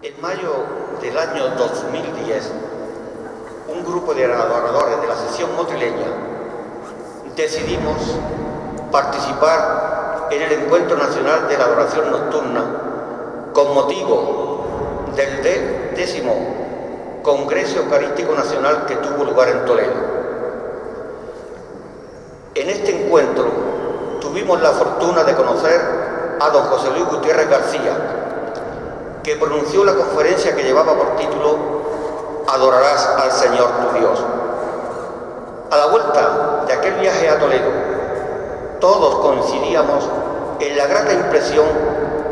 En mayo del año 2010, un grupo de adoradores de la sección motrileña decidimos participar en el Encuentro Nacional de la Adoración Nocturna con motivo del 10º Congreso Eucarístico Nacional que tuvo lugar en Toledo. En este encuentro tuvimos la fortuna de conocer a don José Luis Gutiérrez García, que pronunció la conferencia que llevaba por título "Adorarás al Señor tu Dios". A la vuelta de aquel viaje a Toledo, todos coincidíamos en la grata impresión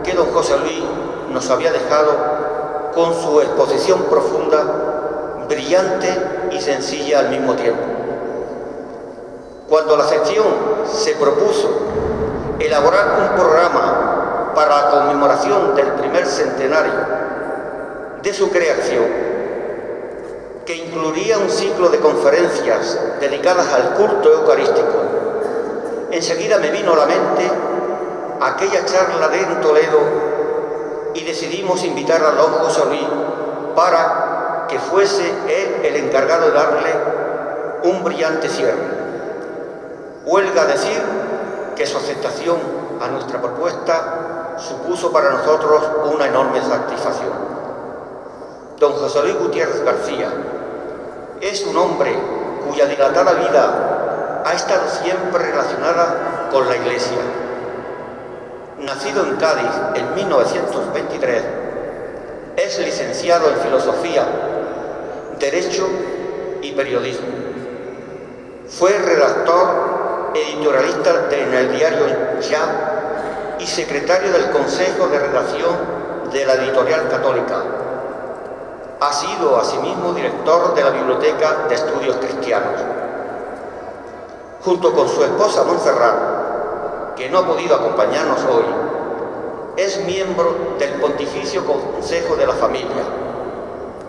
que don José Luis nos había dejado con su exposición profunda, brillante y sencilla al mismo tiempo. Cuando la sección se propuso elaborar un programa para la conmemoración del primer centenario de su creación, que incluiría un ciclo de conferencias dedicadas al culto eucarístico, enseguida me vino a la mente aquella charla de en Toledo y decidimos invitar a don José Luis para que fuese él el encargado de darle un brillante cierre. Huelga decir que su aceptación a nuestra propuesta supuso para nosotros una enorme satisfacción. Don José Luis Gutiérrez García es un hombre cuya dilatada vida ha estado siempre relacionada con la Iglesia. Nacido en Cádiz en 1923, es licenciado en Filosofía, Derecho y Periodismo. Fue redactor editorialista en el diario Ya y secretario del Consejo de Redacción de la Editorial Católica. Ha sido asimismo director de la Biblioteca de Estudios Cristianos. Junto con su esposa Montserrat, que no ha podido acompañarnos hoy, es miembro del Pontificio Consejo de la Familia,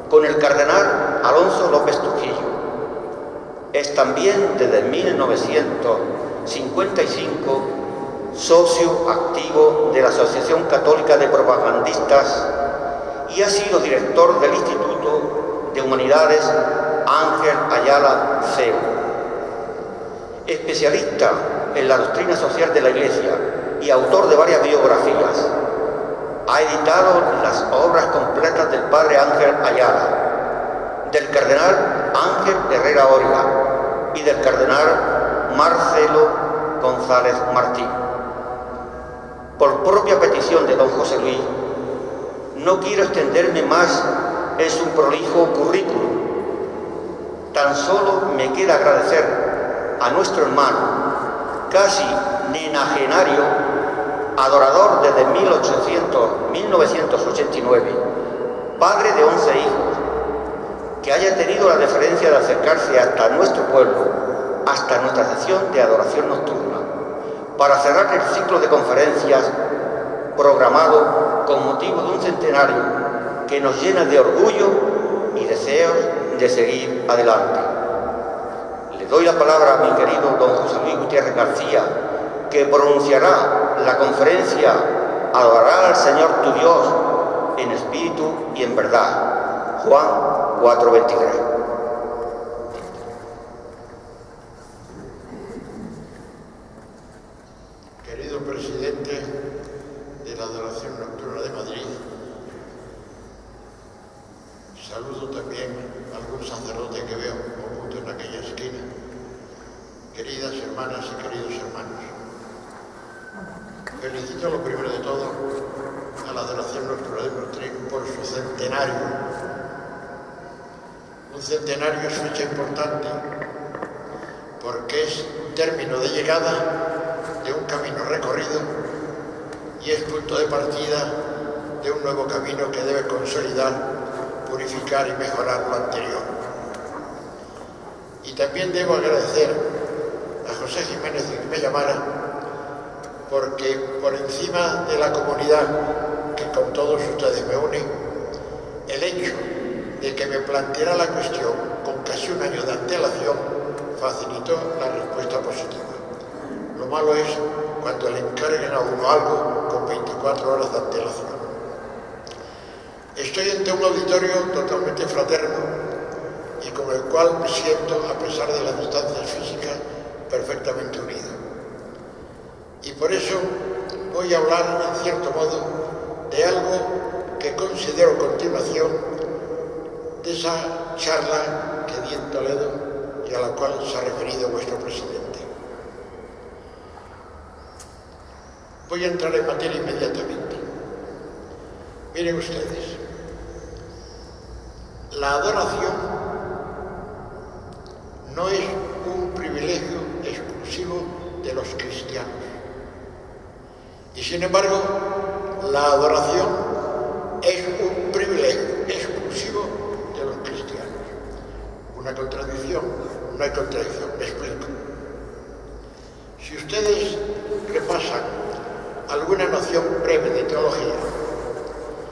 con el cardenal Alonso López Trujillo. Es también desde 1955 socio activo de la Asociación Católica de Propagandistas y ha sido director del Instituto de Humanidades Ángel Ayala CEU. Especialista en la doctrina social de la Iglesia y autor de varias biografías, ha editado las obras completas del padre Ángel Ayala, del cardenal Ángel Herrera Oria y del cardenal Marcelo González Martín. Por propia petición de don José Luis, no quiero extenderme más en su prolijo currículum. Tan solo me queda agradecer a nuestro hermano, casi nenagenario, adorador desde 1989, padre de 11 hijos, que haya tenido la deferencia de acercarse hasta nuestro pueblo, hasta nuestra sección de adoración nocturna, para cerrar el ciclo de conferencias programado con motivo de un centenario que nos llena de orgullo y deseos de seguir adelante. Le doy la palabra a mi querido don José Luis Gutiérrez García, que pronunciará la conferencia "Adorarás al Señor tu Dios en espíritu y en verdad", Juan 4:23. Querido presidente de la Adoración Nocturna de Madrid, saludo también a algún sacerdote que veo oculto en aquella esquina. Queridas hermanas y queridos hermanos, felicito lo primero de todo a la Adoración Nocturna de Madrid por su centenario. Un centenario es fecha importante porque es término de llegada de un camino recorrido y es punto de partida de un nuevo camino que debe consolidar, purificar y mejorar lo anterior. Y también debo agradecer a José Jiménez que me llamara, porque por encima de la comunidad que con todos ustedes me une, el hecho de que me planteara la cuestión con casi un año de antelación facilitó la respuesta positiva. Lo malo es cuando le encarguen a uno algo con 24 horas de antelación. Estoy ante un auditorio totalmente fraterno y con el cual me siento, a pesar de las distancias físicas, perfectamente unido. Y por eso voy a hablar, en cierto modo, de algo que considero a continuación de esa charla que di en Toledo y a la cual se ha referido vuestro presidente. Voy a entrar en materia inmediatamente. Miren ustedes, la adoración no es un privilegio exclusivo de los cristianos. Y sin embargo, la adoración es un privilegio exclusivo de los cristianos. Una contradicción, no hay contradicción, me explico. Si ustedes repasan alguna noción breve de teología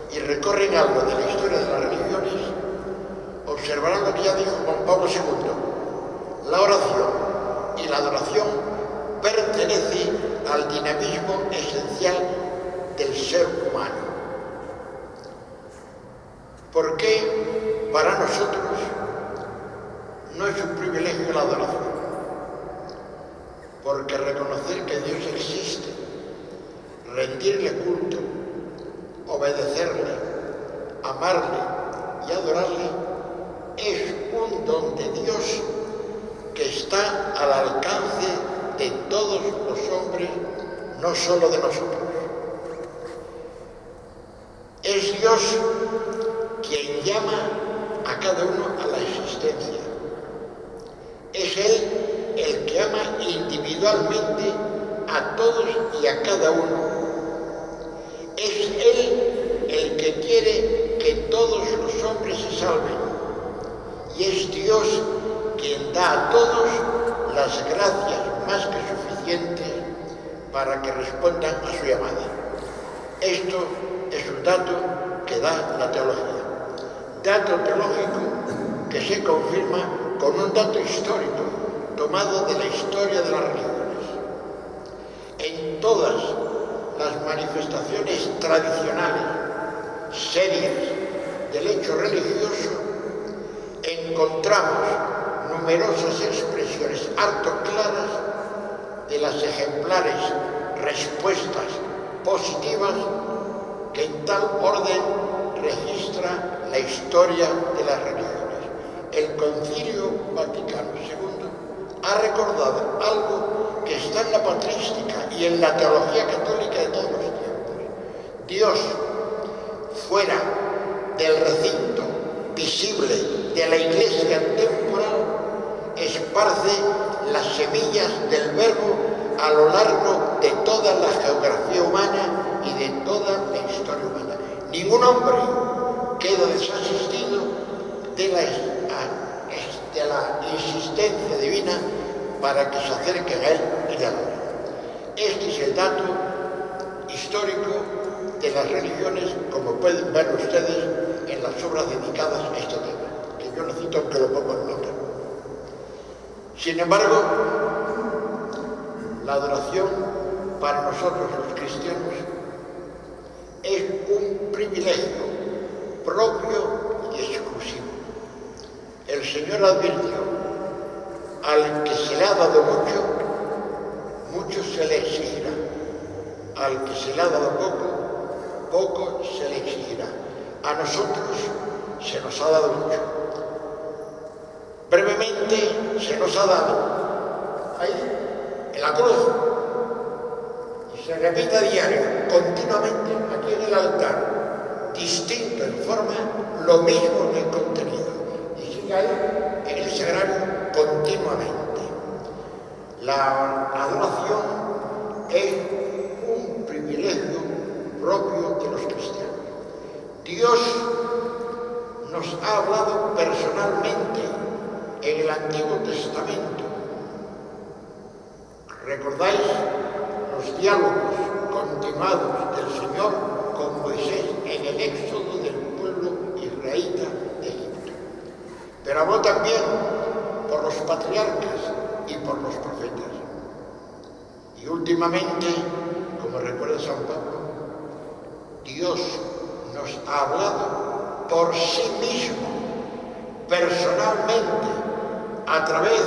y recorren algo de la historia de las religiones, observarán lo que ya dijo Juan Pablo II. La oración y la adoración pertenecen al dinamismo esencial del ser humano. ¿Por qué para nosotros no es un privilegio la adoración? Porque reconocer que Dios existe, rendirle culto, obedecerle, amarle y adorarle es un don de Dios que está al alcance de todos los hombres, no solo de nosotros. Es Dios quien llama a cada uno a la existencia. Es Él el que ama individualmente a todos y a cada uno. Es Él el que quiere que todos los hombres se salven. Y es Dios quien da a todos las gracias más que suficientes para que respondan a su llamada. Esto es un dato que da la teología. Dato teológico que se confirma con un dato histórico tomado de la historia de las religiones. En todas las manifestaciones tradicionales, serias del hecho religioso, encontramos numerosas expresiones harto claras de las ejemplares respuestas positivas que en tal orden registra la historia de las religiones. El Concilio Vaticano II ha recordado algo que está en la patrística y en la teología católica de todos los tiempos. Dios, fuera del recinto visible de la Iglesia temporal, esparce las semillas del Verbo a lo largo de toda la geografía humana y de toda la historia humana. Ningún hombre queda desasistido de la insistencia divina para que se acerquen a Él y le adoren. Este es el dato histórico de las religiones, como pueden ver ustedes en las obras dedicadas a este tema, que yo no cito aunque lo pongo en nota. Sin embargo, la adoración para nosotros los cristianos es un privilegio propio y exclusivo. El Señor advirtió: al que se le ha dado mucho, mucho se le exigirá. Al que se le ha dado poco, poco se le exigirá. A nosotros se nos ha dado mucho. Brevemente se nos ha dado ahí, en la cruz, y se repite a diario, continuamente, aquí en el altar, distinto en forma, lo mismo en el contenido, y sigue ahí en el sagrario continuamente. La adoración es un privilegio propio de los cristianos. Dios nos ha hablado personalmente en el Antiguo Testamento. ¿Recordáis los diálogos continuados del Señor con Moisés en el éxodo del pueblo israelita de Egipto? Pero habló también por los patriarcas y por los profetas. Y últimamente, como recuerda San Pablo, Dios nos ha hablado por sí mismo, personalmente, a través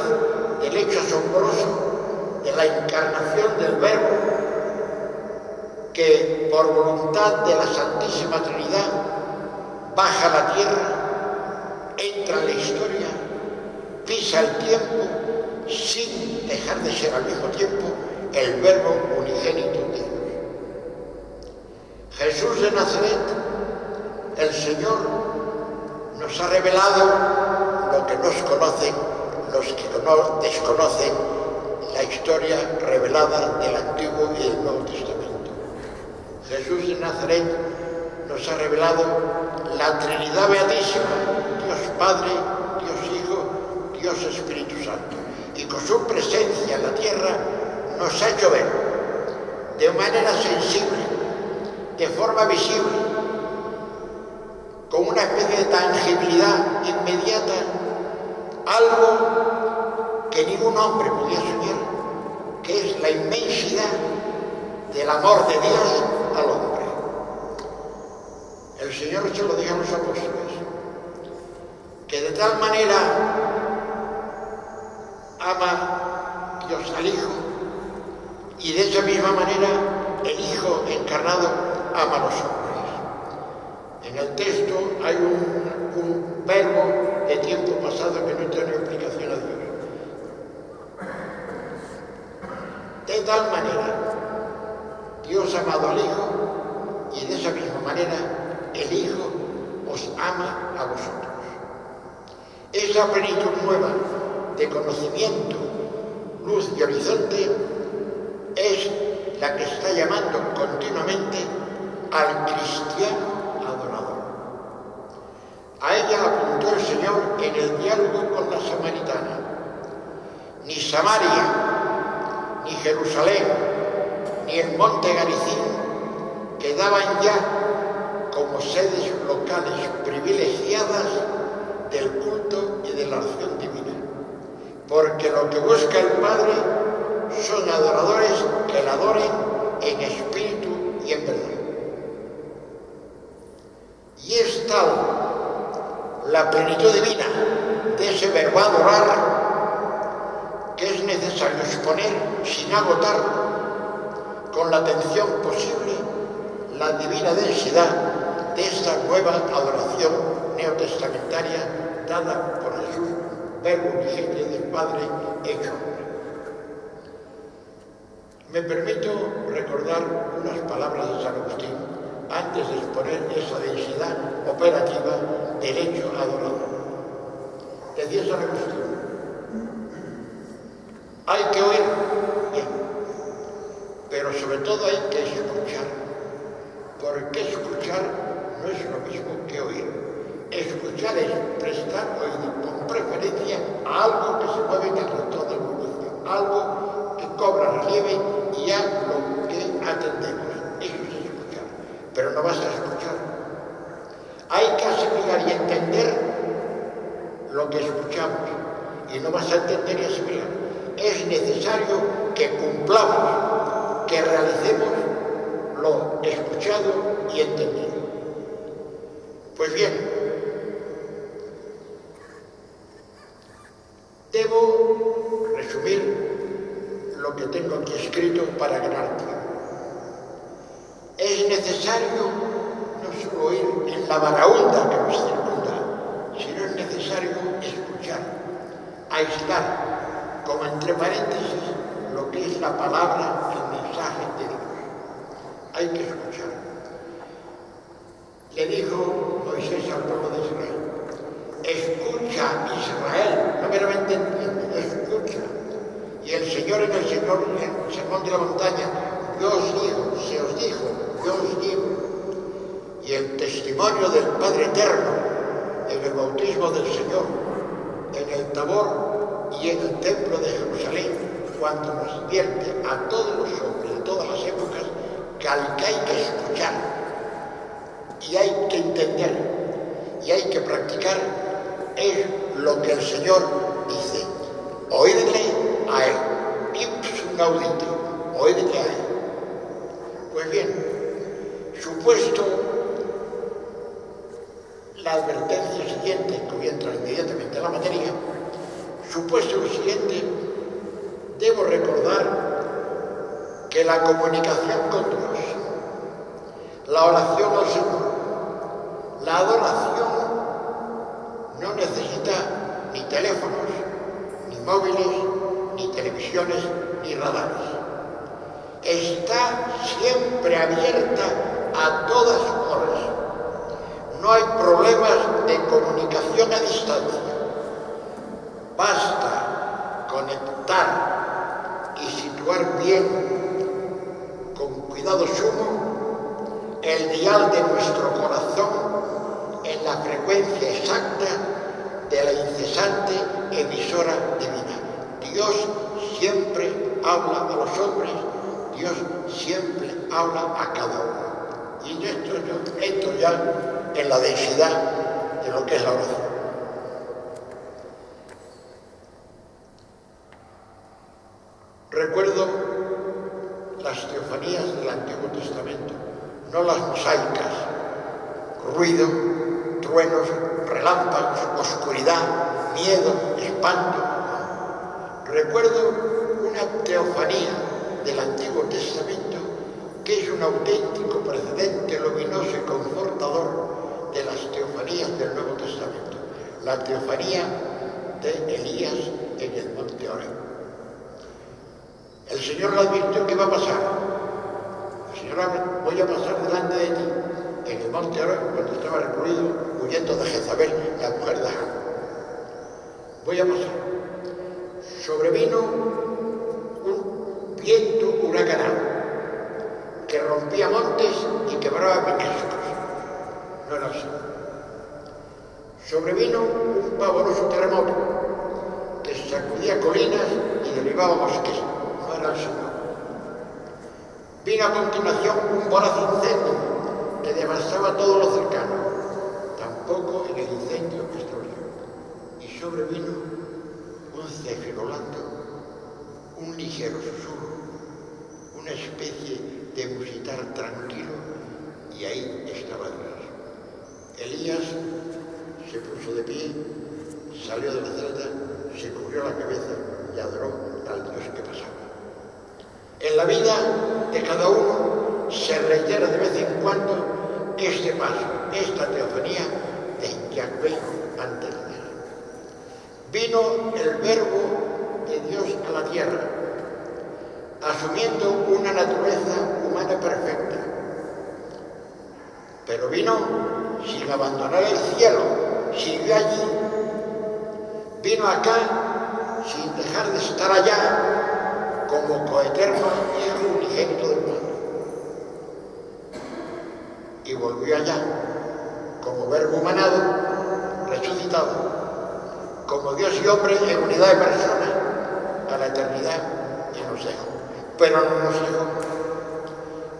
del hecho asombroso de la encarnación del Verbo, que por voluntad de la Santísima Trinidad baja a la tierra, entra en la historia, pisa el tiempo, sin dejar de ser al mismo tiempo el Verbo unigénito de Dios. Jesús de Nazaret, el Señor, nos ha revelado lo que nos conocen los que desconocen la historia revelada del Antiguo y del Nuevo Testamento. Jesús de Nazaret nos ha revelado la Trinidad Beatísima, Dios Padre, Dios Hijo, Dios Espíritu Santo. Y con su presencia en la tierra nos ha hecho ver de manera sensible, de forma visible, con una especie de tangibilidad inmediata, algo que ningún hombre podía soñar, que es la inmensidad del amor de Dios al hombre. El Señor se lo dijo a los apóstoles, que de tal manera ama Dios al Hijo, y de esa misma manera el Hijo encarnado ama a los hombres. En el texto hay un verbo de tiempo pasado que no tiene explicación a Dios. De tal manera, Dios ha amado al Hijo, y de esa misma manera el Hijo os ama a vosotros. Esa plenitud nueva de conocimiento, luz y horizonte es la que está llamando continuamente al cristiano adorador. A ella apuntó el Señor en el diálogo con la samaritana. Ni Samaria, ni Jerusalén, ni el monte Garizim quedaban ya como sedes locales privilegiadas del culto y de la acción divina, porque lo que busca el Padre son adoradores que la adoren en espíritu y en verdad. Y es tal la plenitud divina de ese verbo adorar que es necesario exponer sin agotar, con la atención posible, la divina densidad de esta nueva adoración neotestamentaria dada por Jesús, Verbo unigénito del Padre hecho hombre. Me permito recordar unas palabras de San Agustín antes de exponer esa densidad operativa del hecho adorador. Decía San Agustín: hay que oír bien, pero sobre todo hay que escuchar, porque escuchar no es lo mismo que oír. Escuchar es prestar oído con preferencia a algo que se mueve en el retorno de la evolución, algo que cobra relieve y a lo que atendemos. Eso es escuchar, pero no basta escuchar. Hay que asimilar y entender lo que escuchamos, y no basta entender y asimilar. Es necesario que cumplamos, que realicemos lo escuchado y entendido. Pues bien, debo resumir lo que tengo aquí escrito para ganar tiempo. Es necesario no solo oír en la varaunda que nos circunda, sino es necesario escuchar, aislar, como entre paréntesis, lo que es la palabra, el mensaje de Dios. Hay que escuchar. Le dijo Moisés al pueblo de Israel: escucha, Israel, no meramente entiende, escucha. Y el Señor en el sermón de la montaña: yo os digo, se os dijo, yo os digo. Y el testimonio del Padre Eterno en el bautismo del Señor, en el Tabor y en el templo de Jerusalén, cuando nos advierte a todos los hombres de todas las épocas que al que hay que escuchar y hay que entender y hay que practicar es lo que el Señor dice: oídle a Él, ipsum audite, oídle a Él. Pues bien, supuesto la advertencia siguiente, que voy a entrar inmediatamente en la materia, supuesto lo siguiente, debo recordar que la comunicación con Dios, la oración al Señor, la adoración no necesita ni teléfonos, ni móviles, ni televisiones, ni radares. Está siempre abierta a todas horas. No hay problemas de comunicación a distancia. Basta conectar y situar bien, con cuidado sumo, el dial de nuestro corazón en la frecuencia exacta de la incesante emisora divina. Dios siempre habla a los hombres, Dios siempre habla a cada uno. Y esto yo entro ya en la densidad de lo que es la oración. Recuerdo las teofanías del Antiguo Testamento, no las mosaicas, ruido, truenos, relámpagos, oscuridad, miedo, espanto. Recuerdo una teofanía del Antiguo Testamento que es un auténtico precedente luminoso y confortador de las teofanías del Nuevo Testamento. La teofanía de Elías en el monte Oreb. El Señor le advirtió que va a pasar. El Señor, voy a pasar delante de ti en el monte Oreb cuando estaba recluido huyendo de Jezabel, la mujer de Ahab. Voy a pasar. Sobrevino un viento huracanado que rompía montes y quebraba peñascos. No era así. Sobrevino un pavoroso terremoto que sacudía colinas y derribaba bosques. No era el Señor. Vino a continuación un voraz incendio que devastaba todo lo cercano. Tampoco en el incendio estaba yo. Y sobrevino un céfiro blando, un ligero susurro, una especie de musitar tranquilo, y ahí estaba Dios. Elías se puso de pie, salió de la celda, se cubrió la cabeza y adoró al Dios que pasaba. En la vida de cada uno se reitera de vez en cuando este paso, esta teofanía de Yahvé ante la tierra. Vino el verbo de Dios a la tierra, asumiendo una naturaleza humana perfecta, pero vino sin abandonar el cielo, siguió allí, vino acá sin dejar de estar allá como coeterno hijo unigénito del Padre, y volvió allá como verbo humanado, resucitado, como Dios y hombre en unidad de persona a la eternidad, y nos dejó. Pero no nos dejó.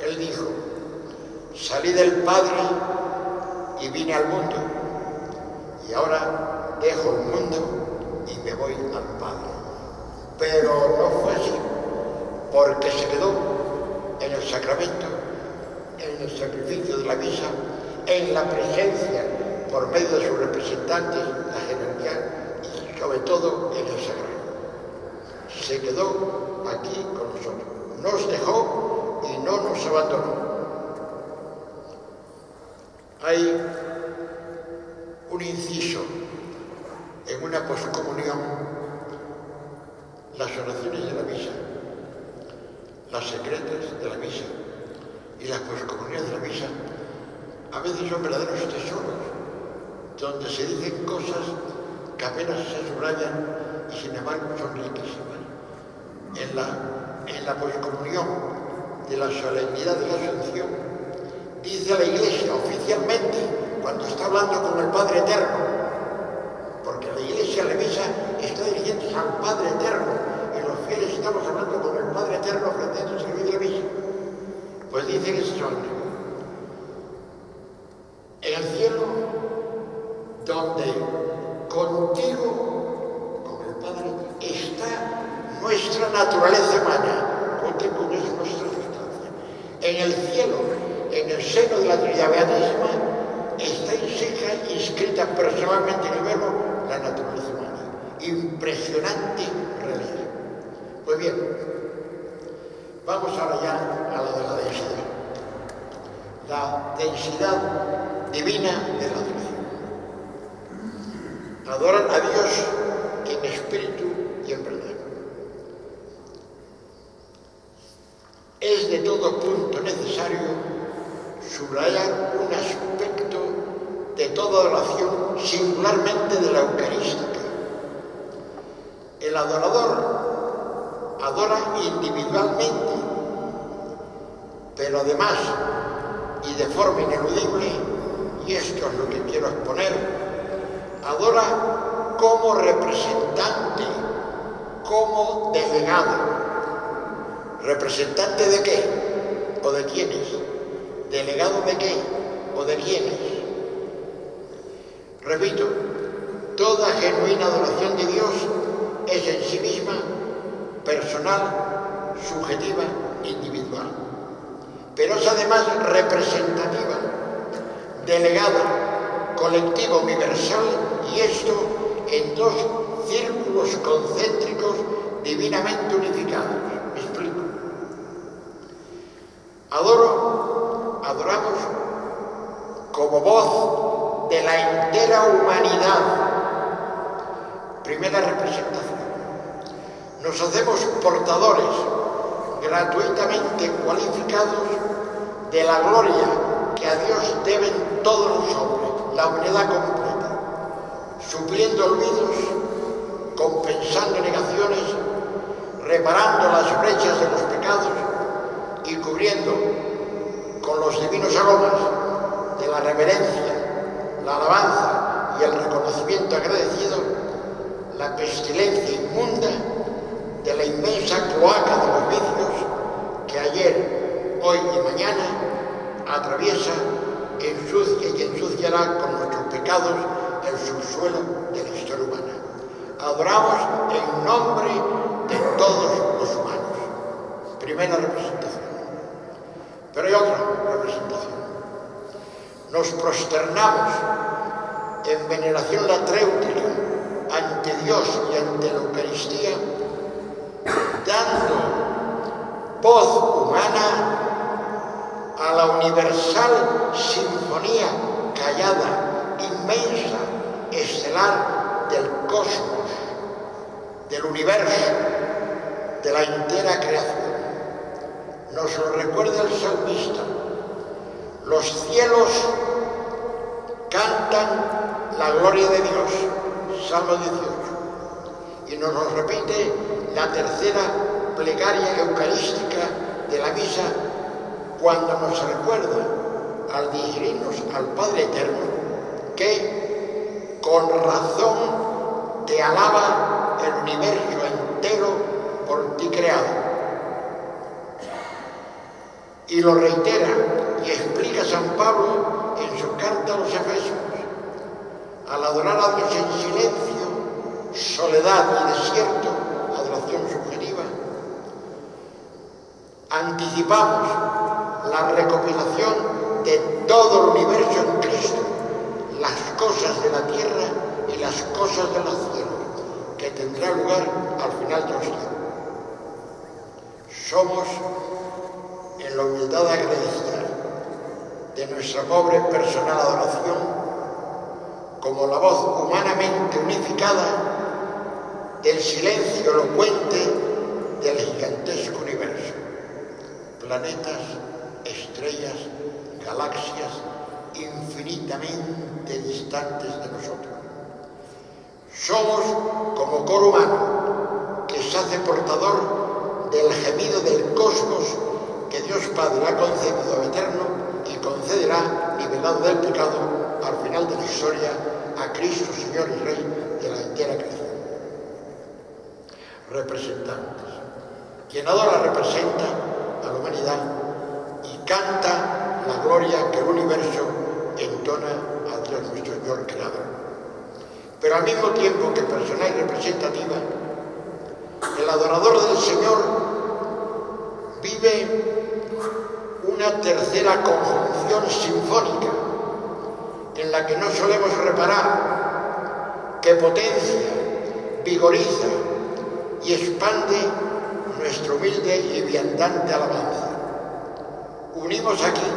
Él dijo: salí del Padre y vine al mundo, y ahora dejo el mundo y me voy al Padre. Pero no fue así, porque se quedó en el sacramento, en el sacrificio de la misa, en la presencia por medio de sus representantes, la jerarquía, y sobre todo en el sagrario. Se quedó aquí con nosotros, nos dejó y no nos abandonó. Hay un inciso en una poscomunión: las oraciones de la misa, las secretas de la misa y las poscomuniones de la misa a veces son verdaderos tesoros, donde se dicen cosas que apenas se subrayan y sin embargo son riquísimas. En la poscomunión de la solemnidad de la Asunción, dice la Iglesia oficialmente, cuando está hablando con el Padre Eterno, porque la Iglesia, la misa, está dirigiéndose al Padre Eterno, y los fieles estamos hablando con el Padre Eterno ofreciendo el servicio de la misa. Pues dice que son en el cielo, donde contigo, con el Padre, está nuestra naturaleza humana, contigo con nuestra sustancia. En el cielo, en el seno de la Trinidad Beatísima, está inscrita sienta personalmente en el verbo la naturaleza humana. Impresionante realidad. Pues bien, vamos ahora ya a lo de la densidad. La densidad divina de la adoración. Adorar a Dios en espíritu y en verdad. Es de todo punto necesario subrayar un aspecto de toda adoración, singularmente de la eucarística. El adorador adora individualmente, pero además, y de forma ineludible, y esto es lo que quiero exponer, adora como representante, como delegado. ¿Representante de qué? ¿O de quiénes? ¿Delegado de qué? ¿O de quiénes? Repito, toda genuina adoración de Dios es en sí misma personal, subjetiva, individual. Pero es además representativa, delegada, colectivo, universal, y esto en dos círculos concéntricos divinamente unificados. Me explico. Adoramos como voz de la entera humanidad. Primera representación. Nos hacemos portadores gratuitamente cualificados de la gloria que a Dios deben todos los hombres, la humanidad completa, supliendo olvidos, compensando negaciones, reparando las brechas de los pecados y cubriendo con los divinos aromas de la reverencia, la alabanza y el reconocimiento agradecido la pestilencia inmunda de la inmensa cloaca de los vicios que ayer, hoy y mañana atraviesa, ensucia y ensuciará con nuestros pecados el subsuelo de la historia humana. Adoramos en nombre de todos los humanos. Primera representación. Pero hay otra representación. Nos prosternamos en veneración latréutica ante Dios y ante la Eucaristía, dando voz humana a la universal sinfonía callada, inmensa, estelar del cosmos, del universo, de la entera creación. Nos lo recuerda el salmista. Los cielos cantan la gloria de Dios, Salmo 18. Y nos lo repite la tercera plegaria eucarística de la misa, cuando nos recuerda al dirigirnos al Padre Eterno que con razón te alaba el universo entero por ti creado. Y lo reitera y explica San Pablo en su carta a los Efesios. Al adorar a Dios en silencio, soledad y desierto, adoración subjetiva, anticipamos la recopilación de todo el universo en Cristo, las cosas de la tierra y las cosas de los cielos, que tendrá lugar al final de los tiempos. Somos, en la humildad agradecida de nuestra pobre personal adoración, como la voz humanamente unificada del silencio elocuente del gigantesco universo. Planetas, estrellas, galaxias infinitamente distantes de nosotros. Somos como coro humano que se hace portador del gemido del cosmos que Dios Padre ha concedido eterno y concederá, nivelado del pecado, al final de la historia, a Cristo, Señor y Rey de la entera creación. Representantes. Quien adora representa a la humanidad y canta la gloria que el universo entona a Dios nuestro Señor Creador. Pero al mismo tiempo que persona y representativa, el adorador del Señor vive una tercera conjunción sinfónica en la que no solemos reparar, que potencia, vigoriza y expande nuestra humilde y viandante alabanza. Unimos aquí,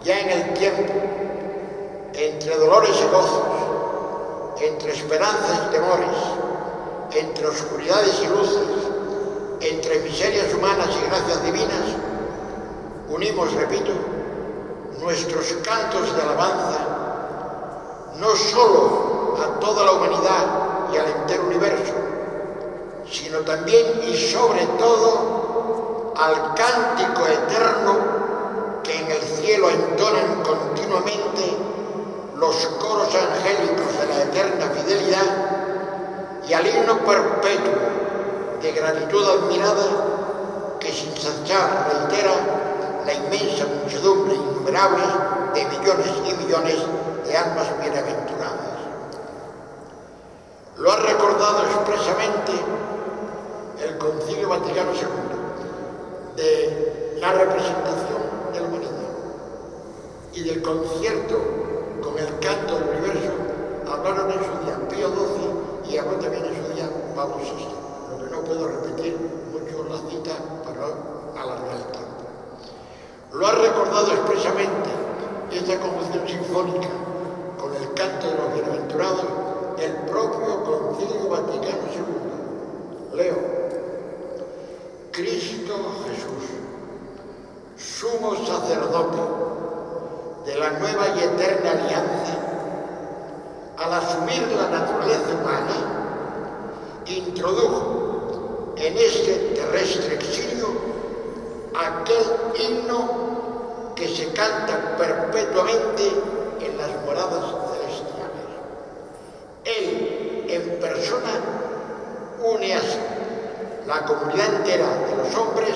ya en el tiempo, entre dolores y gozos, entre esperanzas y temores, entre oscuridades y luces, entre miserias humanas y gracias divinas, unimos, repito, nuestros cantos de alabanza, no solo a toda la humanidad y al entero universo, sino también y sobre todo al cántico eterno que en el cielo entonan continuamente los coros angélicos de la eterna fidelidad y al himno perpetuo de gratitud admirada que sin cesar reitera la inmensa muchedumbre innumerable de millones y millones de almas bienaventuradas. Lo ha recordado expresamente el Concilio Vaticano II de la representación de la humanidad y del concierto con el canto del universo. Hablaron en su día Pío XII y habló también en su día Pablo VI, lo que no puedo repetir mucho la cita para no alargar el tiempo. Lo ha recordado expresamente esta conmoción sinfónica con el canto de los bienaventurados el propio Concilio Vaticano II. Leo: Cristo Jesús, sumo sacerdote de la nueva y eterna alianza, al asumir la naturaleza humana, introdujo en este terrestre exilio aquel himno que se canta perpetuamente en las moradas celestiales. Él, en persona, une así la comunidad entera de los hombres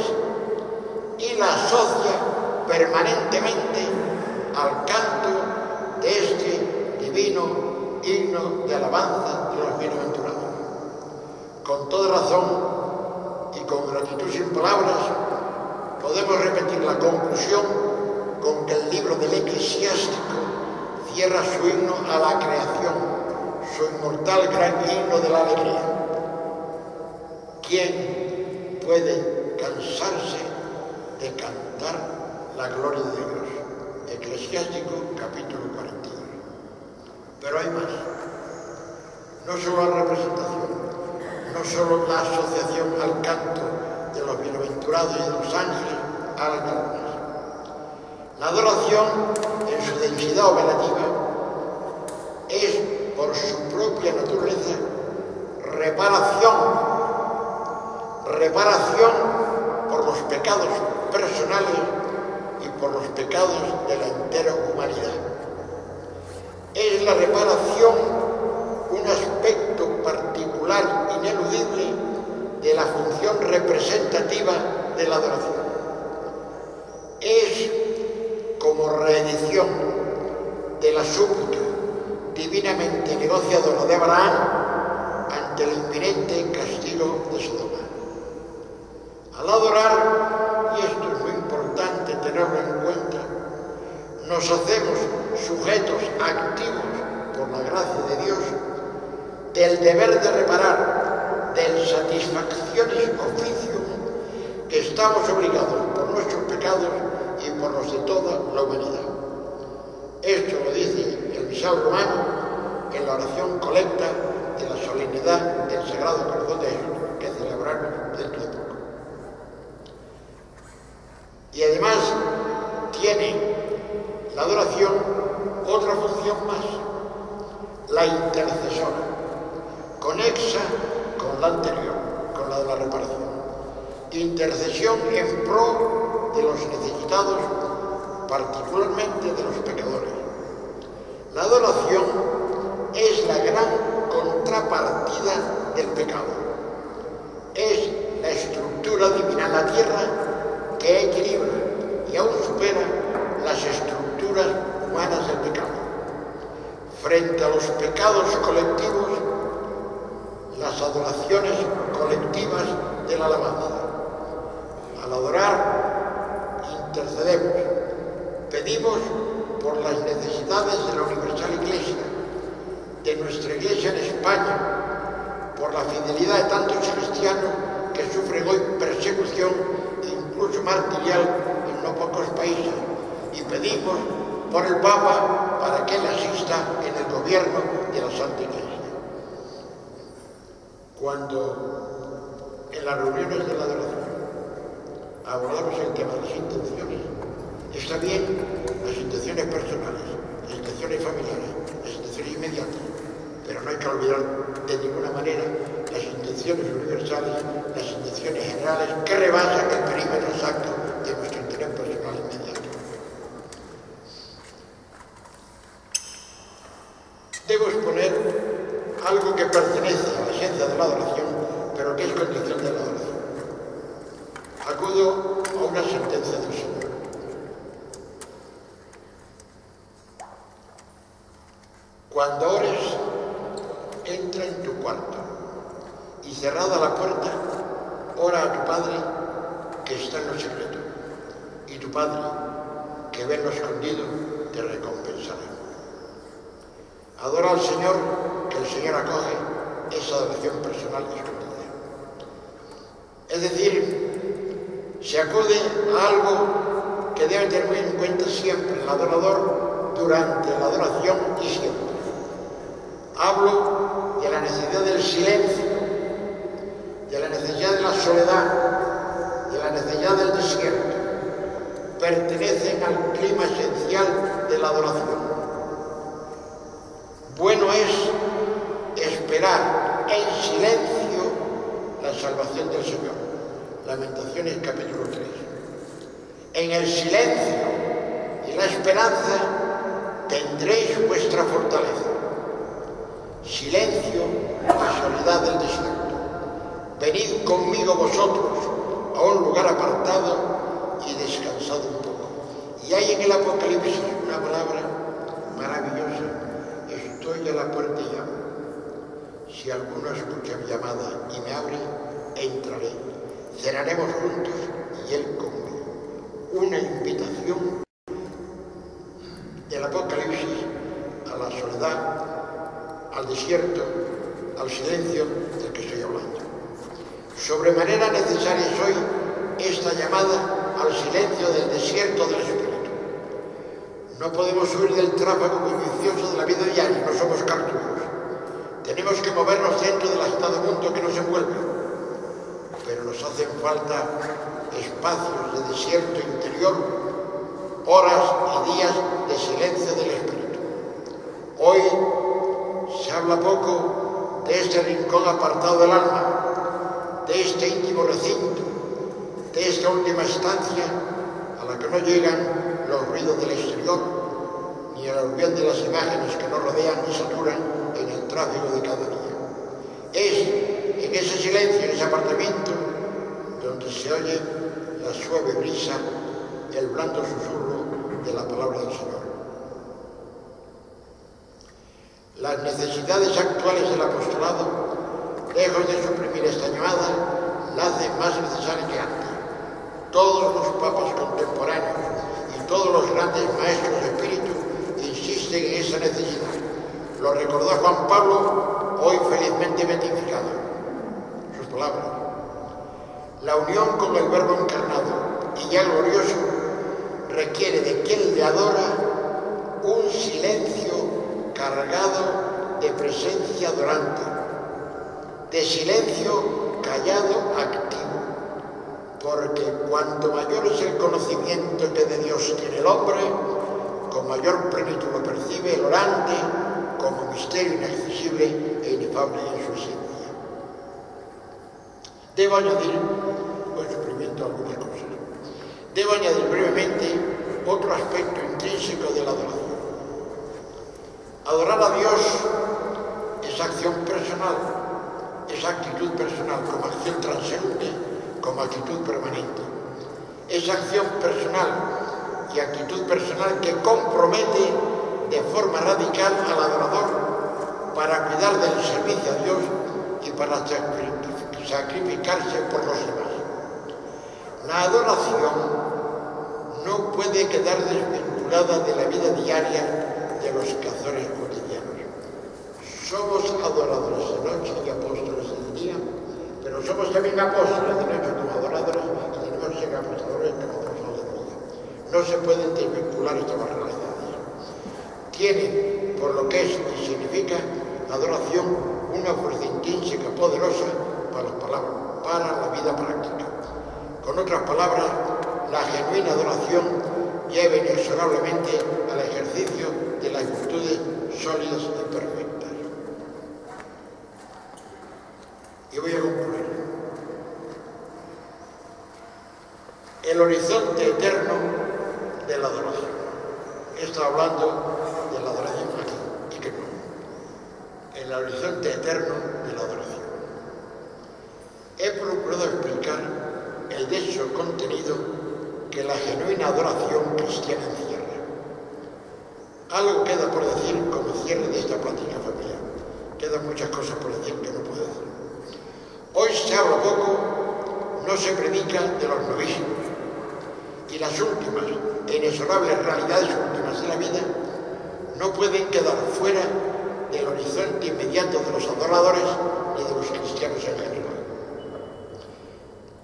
y la asocia permanentemente al canto de este divino himno de alabanza de los bienaventurados. Con toda razón y con gratitud sin palabras, podemos repetir la conclusión con que el libro del Eclesiástico cierra su himno a la creación, su inmortal gran himno de la alegría. ¿Quién puede cansarse de cantar la gloria de Dios? Eclesiástico, capítulo 42. Pero hay más. No solo la representación, no solo la asociación al canto de los bienaventurados y de los ángeles a las almas. La adoración, en su densidad operativa, es por su propia naturaleza reparación por los pecados personales y por los pecados de la entera humanidad. Es la reparación un aspecto particular, ineludible, de la función representativa de la adoración. Es como reedición de la súplica divinamente negociadora de Abraham ante el inminente castigo de Sodoma. Al adorar, y esto es muy importante tenerlo en cuenta, nos hacemos sujetos activos por la gracia de Dios del deber de reparar, del satisfacciones oficio que estamos obligados por nuestros pecados y por los de toda la humanidad. Esto lo dice el misal romano en la oración colecta de la solemnidad del Sagrado Corazón de Jesús que celebramos dentro de poco. Y además tiene la adoración otra función más, la intercesora, conexa con la anterior, con la de la reparación. Intercesión en pro de los necesitados, particularmente de los pecadores. La adoración es la gran contrapartida del pecado. Es la estructura divina en la tierra que equilibra y aún supera las estructuras humanas del pecado. Frente a los pecados colectivos, las adoraciones colectivas de la alabanza. Al adorar, intercedemos, pedimos por las necesidades de la Universal Iglesia, de nuestra Iglesia en España, por la fidelidad de tantos cristianos que sufren hoy persecución, incluso martirial, en no pocos países, y pedimos por el Papa para que él asista en el gobierno de la Santa Iglesia. Cuando en las reuniones de la adoración abordamos el tema de las intenciones, está bien las intenciones personales, las intenciones familiares, las intenciones inmediatas, pero no hay que olvidar de ninguna manera las intenciones universales, las intenciones generales que rebasan el perímetro exacto de nuestro interés personal inmediato. Debo exponer algo que pertenece a la esencia de la adoración, pero que es condición de la adoración. Acudo a una sentencia del Señor. Cuando ores, entra en tu cuarto y cerrada la puerta, ora a tu Padre que está en lo secreto, y tu Padre que ve en lo escondido te recompensará. Adora al Señor, que el Señor acoge esa adoración personal y escondida. Es decir, se acude a algo que debe tener muy en cuenta siempre el adorador durante la adoración y siempre. Hablo de la necesidad del silencio, de la necesidad de la soledad, de la necesidad del desierto. Pertenecen al clima esencial de la adoración. Bueno es esperar en silencio la salvación del Señor. Lamentaciones capítulo 3. En el silencio y la esperanza tendréis vuestra fortaleza. Silencio y soledad del desierto. Venid conmigo vosotros a un lugar apartado y descansad un poco. Y hay en el Apocalipsis una palabra maravillosa. Estoy a la puerta y llamo. Si alguno escucha mi llamada y me abre, entraré. Cenaremos juntos y él conmigo. Una invitación del Apocalipsis a la soledad, al desierto, al silencio del que estoy hablando. Sobremanera necesaria es hoy esta llamada al silencio del desierto del espíritu. No podemos huir del tráfago bullicioso de la vida diaria, no somos cartujos. Tenemos que movernos dentro del agitado mundo que nos envuelve, pero nos hacen falta espacios de desierto interior, horas y días de silencio del espíritu. Hoy se habla poco de este rincón apartado del alma, de este íntimo recinto, de esta última estancia a la que no llegan los ruidos del exterior, ni el aluvión de las imágenes que nos rodean y saturan en el tráfico de cada día. Es en ese silencio, en ese apartamiento, donde se oye la suave brisa, el blando susurro de la palabra del Señor. Las necesidades actuales del apostolado, lejos de suprimir esta llamada, la hacen más necesaria que antes. Todos los papas contemporáneos y todos los grandes maestros de espíritu insisten en esa necesidad. Lo recordó Juan Pablo, hoy felizmente beatificado. Sus palabras. La unión con el Verbo encarnado y ya glorioso requiere de quien le adora un silencio cargado de presencia adorante, de silencio callado activo, porque cuanto mayor es el conocimiento que de Dios tiene el hombre, con mayor plenitud lo percibe el orante como misterio inaccesible e inefable en su esencia. Debo añadir, voy suprimiendo algunas cosas, debo añadir brevemente otro aspecto intrínseco de la adoración. Adorar a Dios es acción personal, es actitud personal, como acción transeúnte, como actitud permanente. Es acción personal y actitud personal que compromete de forma radical al adorador para cuidar del servicio a Dios y para sacrificarse por los demás. La adoración no puede quedar desvinculada desfigurada de la vida diaria de los quehaceres cotidianos. Somos adoradores de noche y apóstoles de día, pero somos también apóstoles de noche como adoradores y debemos ser apóstoles como apóstoles de día. No se pueden desvincular estas dos realidades. Tienen, por lo que es y significa, la adoración una fuerza intrínseca poderosa para la vida práctica. Con otras palabras, la genuina adoración lleva inexorablemente al ejercicio de las virtudes sólidas y perfectas. Y voy a concluir. El horizonte eterno de la adoración. He estado hablando de la adoración aquí, y que no. El horizonte eterno de la adoración. He procurado explicar el denso contenido que la genuina adoración cristiana encierra. Algo queda por decir como cierre de esta plática familiar. Quedan muchas cosas por decir que no puedo decir. Hoy se habla poco, no se predica de los novicios, y las últimas e inexorables realidades últimas de la vida no pueden quedar fuera del horizonte inmediato de los adoradores y de los cristianos en general.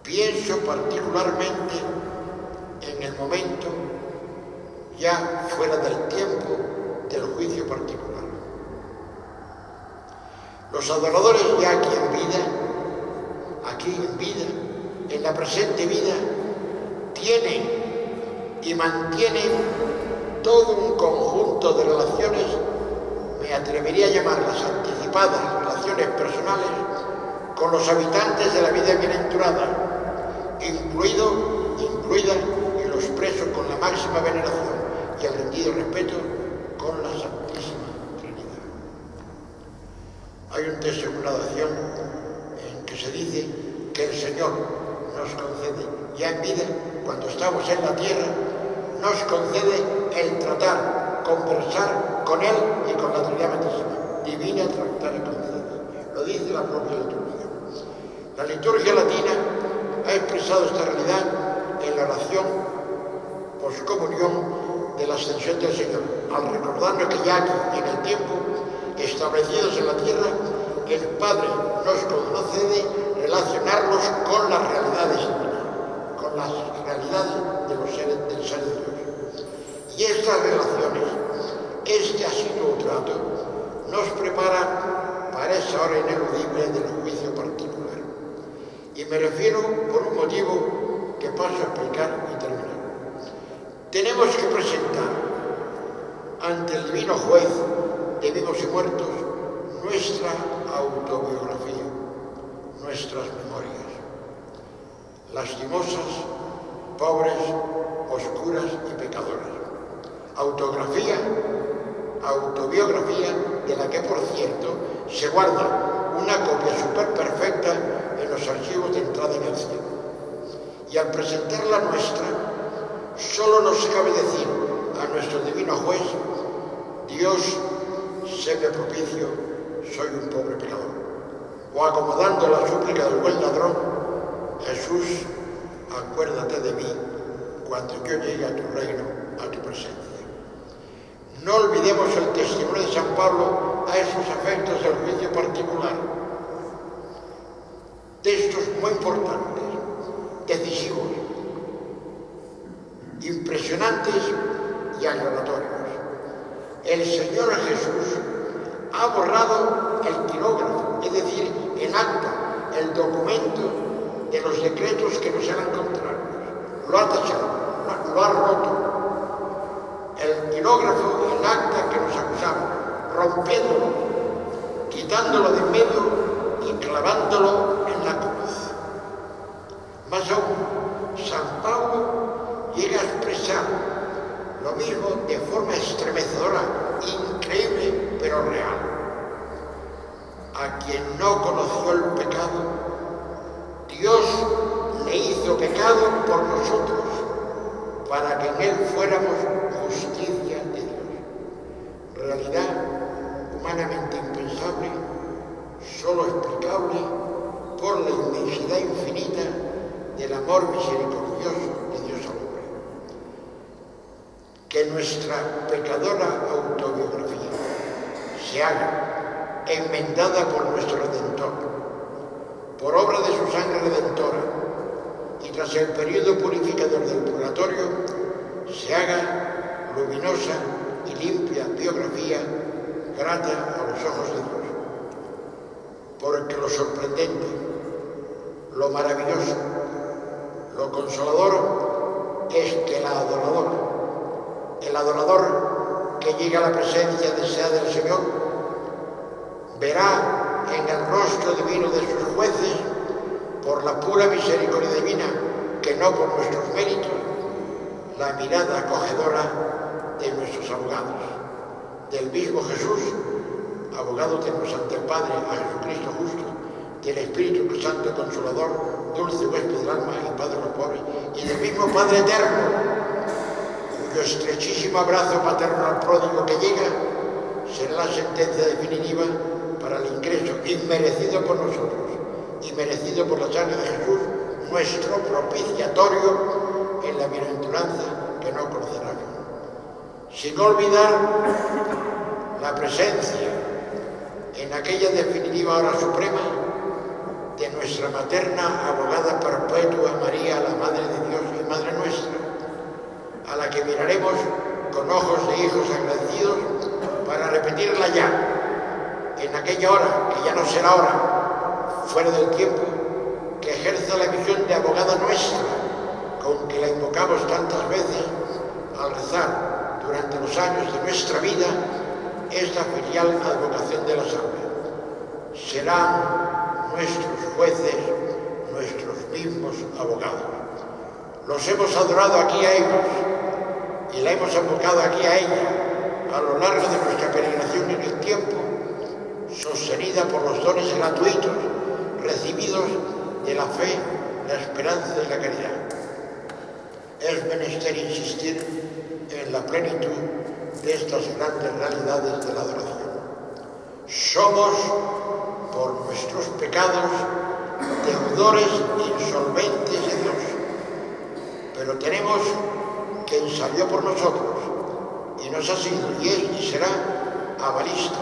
Pienso particularmente en el momento ya fuera del tiempo del juicio particular. Los adoradores ya aquí en vida, en la presente vida, tienen y mantienen todo un conjunto de relaciones, me atrevería a llamarlas anticipadas, relaciones personales, con los habitantes de la vida bienaventurada, incluida, y los expreso con la máxima veneración y el rendido respeto, con la Santísima Trinidad. Hay un texto en una oración en que se dice que el Señor nos concede, ya en vida, cuando estamos en la tierra, nos concede el tratar, conversar con Él y con la Trinidad Santísima. Divina tratar y conceder. Lo dice la propia liturgia. La liturgia latina ha expresado esta realidad en la oración poscomunión de la ascensión del Señor, al recordarnos que ya aquí, en el tiempo, establecidos en la tierra, el Padre nos concede relacionarnos con las realidades divinas, con las realidades de los seres del ser de Dios. Y estas relaciones, este asiduo trato, nos prepara para esa hora ineludible del juicio particular. Y me refiero por un motivo que paso a explicar y terminar. Tenemos que presentar ante el divino juez de vivos y muertos nuestra autobiografía, nuestras memorias, lastimosas, pobres, oscuras y pecadoras. Autobiografía de la que, por cierto, se guarda una copia superperfecta en los archivos de entrada en el cielo. Y al presentar la nuestra, solo nos cabe decir a nuestro divino juez: Dios, séme propicio, soy un pobre pecador. O acomodando la súplica del buen ladrón: Jesús, acuérdate de mí cuando yo llegue a tu reino, a tu presencia. No olvidemos el testimonio de San Pablo a esos efectos del juicio particular. Textos muy importantes, decisivos, impresionantes y aclaratorios. El Señor Jesús ha borrado el quirógrafo, es decir, el acta, el documento de los decretos que nos eran contrarios. Lo ha tachado, lo ha roto. El quirógrafo, el acta que nos acusaba, rompiéndolo, quitándolo de en medio y clavándolo en la cruz. Más aún, San Pablo llega a expresar lo mismo de forma estremecedora, increíble, pero real. A quien no conoció el pecado, Dios le hizo pecado por nosotros, para que en él fuéramos justicia de Dios. Realidad humanamente impensable, solo explicable por la inmensidad infinita del amor misericordioso de Dios al hombre. Que nuestra pecadora autobiografía se haga enmendada por nuestro Redentor, por obra de su sangre redentora, y tras el periodo purificador del purgatorio se haga luminosa y limpia biografía grata a los ojos de Dios. Porque lo sorprendente, lo maravilloso, lo consolador es que el adorador que llega a la presencia deseada del Señor, verá en el rostro divino de sus jueces, por la pura misericordia divina, que no por nuestros méritos, la mirada acogedora de nuestros abogados, del mismo Jesús, abogado tenemos ante el Padre, a Jesucristo justo, del Espíritu Santo Consolador, dulce huésped del alma y Padre de los pobres, y del mismo Padre eterno, cuyo estrechísimo abrazo paterno al pródigo que llega será la sentencia definitiva para el ingreso inmerecido por nosotros y merecido por la sangre de Jesús, nuestro propiciatorio en la bienaventuranza que no conocerá fin. Sin olvidar la presencia en aquella definitiva hora suprema de nuestra materna abogada perpetua María, la Madre de Dios y Madre nuestra, a la que miraremos con ojos de hijos agradecidos para repetirla ya, en aquella hora, que ya no será hora, fuera del tiempo, que ejerza la misión de abogada nuestra, con que la invocamos tantas veces al rezar durante los años de nuestra vida esta filial advocación de la salve. Serán nuestros jueces, nuestros mismos abogados. Los hemos adorado aquí a ellos y la hemos invocado aquí a ella a lo largo de nuestra peregrinación en el tiempo, sostenida por los dones gratuitos recibidos de la fe, la esperanza y la caridad. Es menester insistir en la plenitud de estas grandes realidades de la adoración. Somos, por nuestros pecados, deudores insolventes de Dios, pero tenemos quien salió por nosotros y nos ha sido y es y será avalista,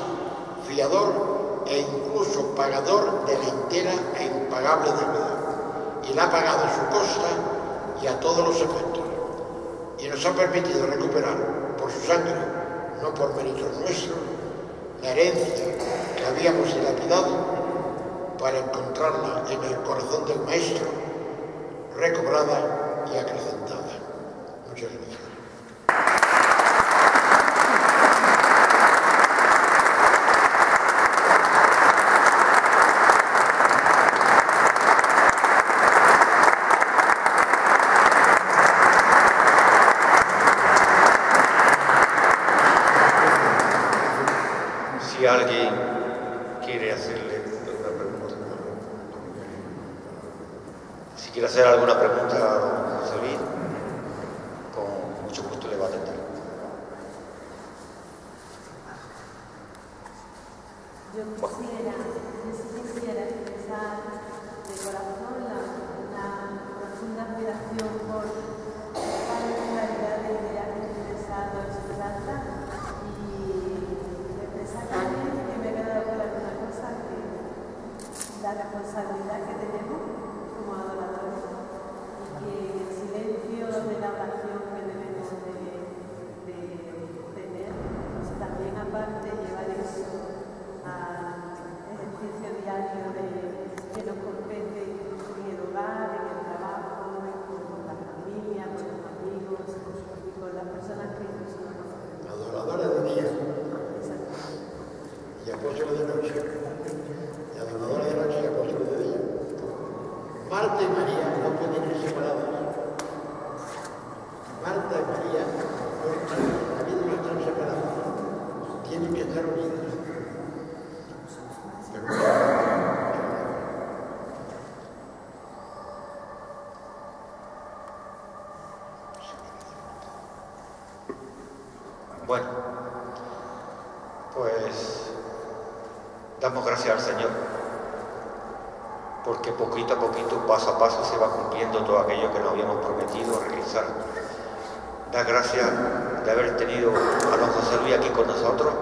fiador e incluso pagador de la entera e impagable deuda, y la ha pagado a su costa y a todos los efectos, y nos ha permitido recuperar por su sangre, no por méritos nuestros, la herencia que habíamos dilapidado para encontrarla en el corazón del Maestro, recobrada y acrecentada. Muchas gracias. Si alguien quiere hacerle alguna pregunta, si quiere hacer alguna pregunta a José Luis, con mucho gusto le va a atender. Yo quisiera expresar de corazón una profunda admiración por la claridad de ideas que he expresado en su planta y expresar también que me he quedado con alguna cosa, que la responsabilidad que tenemos como adoradores y que el silencio de la oración que debemos de tener, pues también aparte llevar eso al ejercicio diario que nos compete en el hogar, en el trabajo, con la familia, con los amigos y con las personas que nos conocen. Adoradora de día y apóstol de noche, y adoradora de noche y apóstol de día. Marta y María no pueden ir separadas. Marta y María la vida no están separadas, tienen que estar unidas. Bueno, pues damos gracias al Señor, porque poquito a poquito, paso a paso, se va cumpliendo todo aquello que nos habíamos prometido realizar. Da gracias de haber tenido a don José Luis aquí con nosotros,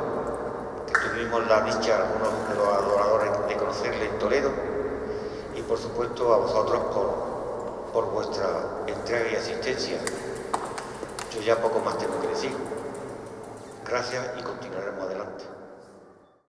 que tuvimos la dicha, algunos de los adoradores, de conocerle en Toledo, y por supuesto a vosotros por vuestra entrega y asistencia. Yo ya poco más tengo que decir. Gracias y continuaremos adelante.